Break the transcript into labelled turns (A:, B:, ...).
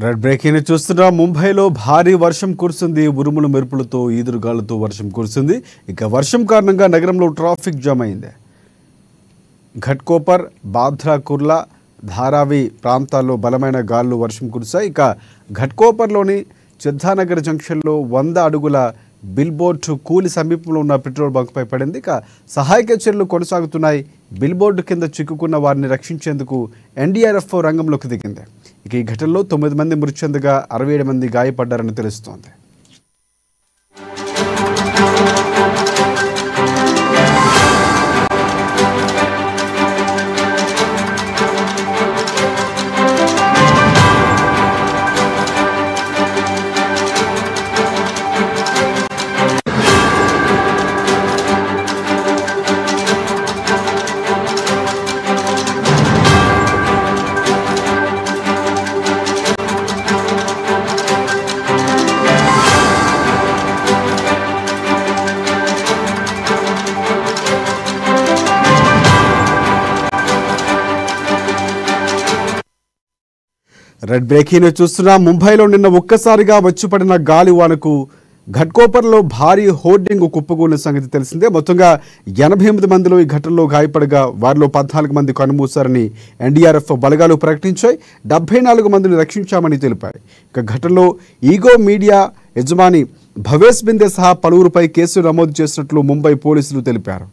A: Red breaking చూస్తున్నా. ముంబైలో భారీ వర్షం కురుస్తుంది. ఉరుములు మెరుపులతో ఈదురుగాలులతో వర్షం కురుస్తుంది. ఇక వర్షం కారణంగా నగరంలో ట్రాఫిక్ జామ్ అయింది. ఘట్కోపర్, బాంద్రా కుర్లా, ధారావి ప్రాంతాల్లో బలమైన గాలులు వర్షం కురిశాయి. ఇక ఘట్కోపర్లోని సిద్ధానగర్ జంక్షన్లో 100 అడుగుల బిల్బోర్డ్ కూలి సమీపంలో ఉన్న పెట్రోల్ బంక్పై పడింది. ఇక సహాయక చర్యలు కొనసాగుతున్నాయి. బిల్బోర్డు కింద చిక్కుకున్న వారిని రక్షించేందుకు ఎన్డీఆర్ఎఫ్ రంగంలోకి దిగింది. ఇక ఈ ఘటనలో 9 మంది మృతి చెందగా 67 మంది గాయపడ్డారని తెలుస్తోంది. రెడ్ బ్రేకింగ్ చూస్తున్నా. ముంబైలో నిన్న ఒక్కసారిగా వచ్చిపడిన గాలివానకు ఘట్కోపర్లో భారీ హోర్డింగ్ కుప్పకూలిన సంగతి తెలిసిందే. మొత్తంగా 88 మందిలో ఈ ఘటనలో గాయపడగా వారిలో 14 మంది కనుమూశారని ఎన్డీఆర్ఎఫ్ బలగాలు ప్రకటించాయి. 74 మందిని రక్షించామని తెలిపాయి. ఇక ఘటనలో ఈగో మీడియా యజమాని భవేష్ బిందే సహా పలువురుపై కేసులు నమోదు చేసినట్లు ముంబై పోలీసులు తెలిపారు.